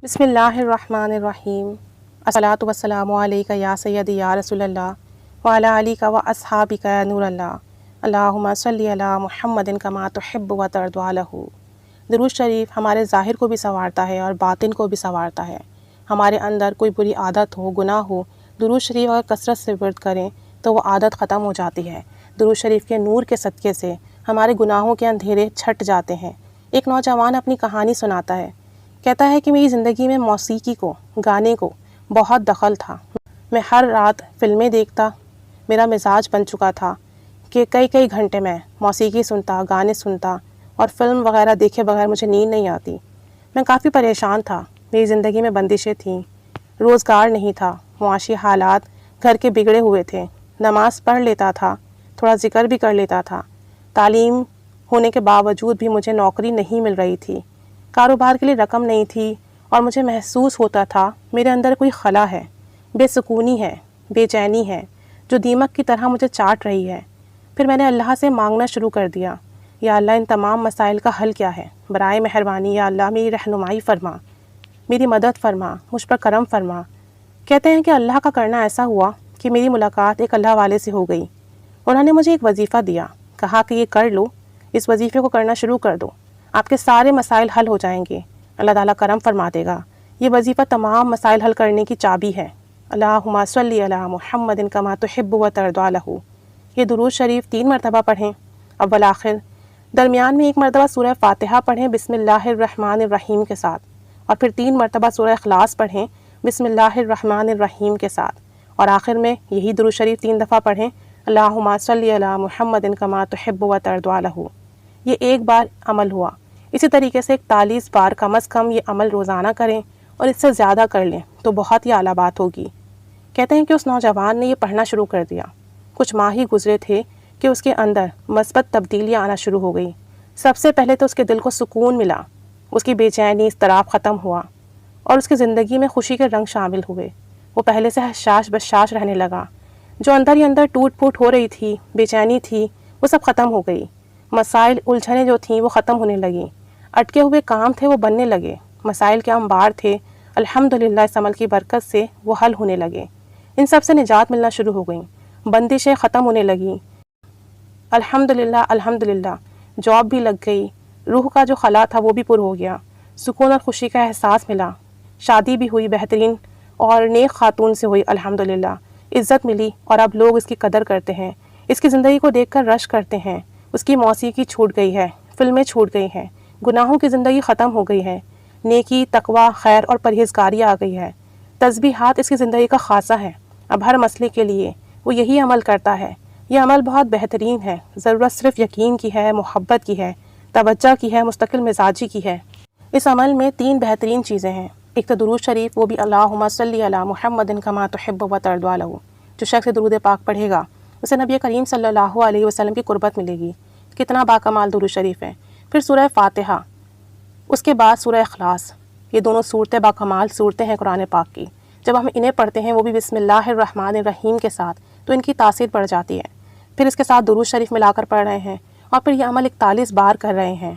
بسم اللہ الرحمن الرحیم الصلاۃ والسلام علیک یا سیدی یا رسول اللہ وعلی آلک و اصحابک یا نور اللہ اللہم صلی علی محمد کما تحب و ترضی عنہ۔ درود شریف ہمارے ظاہر کو بھی سنوارتا ہے اور باطن کو بھی سنوارتا ہے۔ ہمارے اندر کوئی بری عادت ہو، گناہ ہو، درود شریف اگر کثرت سے ورد کریں تو وہ عادت ختم ہو جاتی ہے۔ درود شریف کے نور کے صدقے سے ہمارے گناہوں کے اندھیرے چھٹ جاتے ہیں۔ ایک نوجوان اپنی کہانی سناتا ہے، کہتا ہے کہ میری زندگی میں موسیقی کو، گانے کو بہت دخل تھا۔ میں ہر رات فلمیں دیکھتا، میرا مزاج بن چکا تھا کہ کئی گھنٹے میں موسیقی سنتا، گانے سنتا اور فلم وغیرہ دیکھے بغیر مجھے نیند نہیں آتی۔ میں کافی پریشان تھا، میری زندگی میں بندشیں تھیں، روزگار نہیں تھا، معاشی حالات گھر کے بگڑے ہوئے تھے۔ نماز پڑھ لیتا تھا، تھوڑا ذکر بھی کر لیتا تھا، تعلیم ہونے کے باوجود بھی مجھے نوکری نہیں مل رہی تھی، کاروبار کے لیے رقم نہیں تھی اور مجھے محسوس ہوتا تھا میرے اندر کوئی خلا ہے، بے سکونی ہے، بے چینی ہے جو دیمک کی طرح مجھے چاٹ رہی ہے۔ پھر میں نے اللہ سے مانگنا شروع کر دیا، یا اللہ ان تمام مسائل کا حل کیا ہے؟ برائے مہربانی یا اللہ میری رہنمائی فرما، میری مدد فرما، مجھ پر کرم فرما۔ کہتے ہیں کہ اللہ کا کرنا ایسا ہوا کہ میری ملاقات ایک اللہ والے سے ہو گئی۔ انہوں نے مجھے ایک وظیفہ دیا، کہا کہ یہ کر لو، اس وظیفے کو کرنا شروع کر دو، آپ کے سارے مسائل حل ہو جائیں گے، اللہ تعالیٰ کرم فرما دے گا۔ یہ وظیفہ تمام مسائل حل کرنے کی چابی ہے۔ اللہم صلی علی محمد کما تحب و ترضی عنہ۔ یہ درود شریف 3 مرتبہ پڑھیں، اول آخر۔ درمیان میں 1 مرتبہ سورہ فاتحہ پڑھیں بسم اللہ الرحمن الرحیم کے ساتھ، اور پھر 3 مرتبہ سورہ اخلاص پڑھیں بسم اللہ الرحمن الرحیم کے ساتھ، اور آخر میں یہی درود شریف 3 دفعہ پڑھیں، اللہم صلی علی محمد کما تحب و ترضی عنہ۔ یہ ایک بار عمل ہوا، اسی طریقے سے 41 بار کم از کم یہ عمل روزانہ کریں، اور اس سے زیادہ کر لیں تو بہت ہی اعلیٰ بات ہوگی۔ کہتے ہیں کہ اس نوجوان نے یہ پڑھنا شروع کر دیا۔ کچھ ماہ ہی گزرے تھے کہ اس کے اندر مثبت تبدیلیاں آنا شروع ہو گئیں۔ سب سے پہلے تو اس کے دل کو سکون ملا، اس کی بے چینی، اضطراب ختم ہوا، اور اس کی زندگی میں خوشی کے رنگ شامل ہوئے۔ وہ پہلے سے حشاش بشاش رہنے لگا، جو اندر ہی اندر ٹوٹ پھوٹ ہو رہی تھی، بے چینی تھی، وہ سب ختم ہو گئی۔ مسائل، الجھنیں جو تھیں وہ ختم ہونے لگیں، اٹکے ہوئے کام تھے وہ بننے لگے، مسائل کے انبار تھے الحمدللہ اس عمل کی برکت سے وہ حل ہونے لگے، ان سب سے نجات ملنا شروع ہو گئیں، بندشیں ختم ہونے لگیں، الحمدللہ جاب بھی لگ گئی، روح کا جو خلا تھا وہ بھی پر ہو گیا، سکون اور خوشی کا احساس ملا، شادی بھی ہوئی بہترین اور نیک خاتون سے ہوئی الحمدللہ، عزت ملی اور اب لوگ اس کی قدر کرتے ہیں، اس کی زندگی کو دیکھ کر رشک کرتے ہیں۔ اس کی موسیقی چھوٹ گئی ہے، فلمیں چھوٹ گئی ہیں، گناہوں کی زندگی ختم ہو گئی ہے، نیکی، تقوی، خیر اور پرہیزگاری آ گئی ہے، تسبیحات اس کی زندگی کا خاصہ ہے۔ اب ہر مسئلے کے لیے وہ یہی عمل کرتا ہے۔ یہ عمل بہت بہترین ہے، ضرورت صرف یقین کی ہے، محبت کی ہے، توجہ کی ہے، مستقل مزاجی کی ہے۔ اس عمل میں 3 بہترین چیزیں ہیں۔ ایک تو درود شریف، وہ بھی اللہم صلی علی محمد کما تحب و ترضی عنہ۔ جو شخص درود پاک پڑھے گا اسے نبی کریم صلی اللہ علیہ وسلم کی قربت ملے گی۔ کتنا باکمال درود شریف ہے۔ پھر سورہ فاتحہ، اس کے بعد سورہ اخلاص، یہ دونوں صورتیں باکمال صورتیں ہیں قرآن پاک کی۔ جب ہم انہیں پڑھتے ہیں وہ بھی بسم اللہ الرحمن الرحیم کے ساتھ تو ان کی تاثیر بڑھ جاتی ہے۔ پھر اس کے ساتھ درود شریف ملا کر پڑھ رہے ہیں اور پھر یہ عمل 41 بار کر رہے ہیں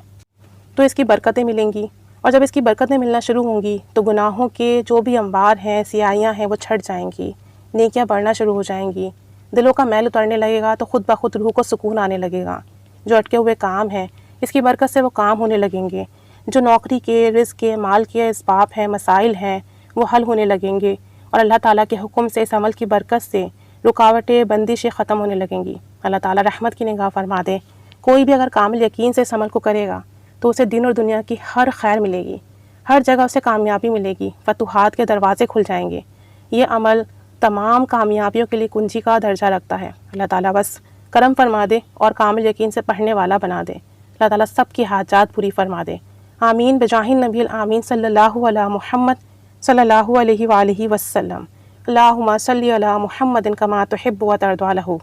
تو اس کی برکتیں ملیں گی، اور جب اس کی برکتیں ملنا شروع ہوں گی تو گناہوں کے جو بھی انبار ہیں، سیاہیاں ہیں، وہ چھٹ جائیں گی، نیکیاں بڑھنا شروع ہو جائیں گی، دلوں کا میل اترنے لگے گا تو خود بخود روح کو سکون آنے لگے گا۔ جو اٹکے ہوئے کام ہیں اس کی برکت سے وہ کام ہونے لگیں گے، جو نوکری کے، رزق کے، مال کے اسباب ہیں، مسائل ہیں، وہ حل ہونے لگیں گے، اور اللہ تعالیٰ کے حکم سے اس عمل کی برکت سے رکاوٹیں، بندشیں ختم ہونے لگیں گی۔ اللہ تعالیٰ رحمت کی نگاہ فرما دے۔ کوئی بھی اگر کامل یقین سے اس عمل کو کرے گا تو اسے دین اور دنیا کی ہر خیر ملے گی، ہر جگہ اسے کامیابی ملے گی، فتوحات کے دروازے کھل جائیں گے۔ یہ عمل تمام کامیابیوں کے لیے کنجی کا درجہ رکھتا ہے۔ اللہ تعالیٰ بس کرم فرما دے اور کامل یقین سے پڑھنے والا بنا دے۔ اللہ تعالیٰ سب کی حاجات پوری فرما دے۔ آمین بجاہ النبی الآمین صلی اللہ علی محمد صلی اللہ علیہ وآلہ وسلم۔ اللہم صلی علی محمد کما تحب و ترضی عنہ۔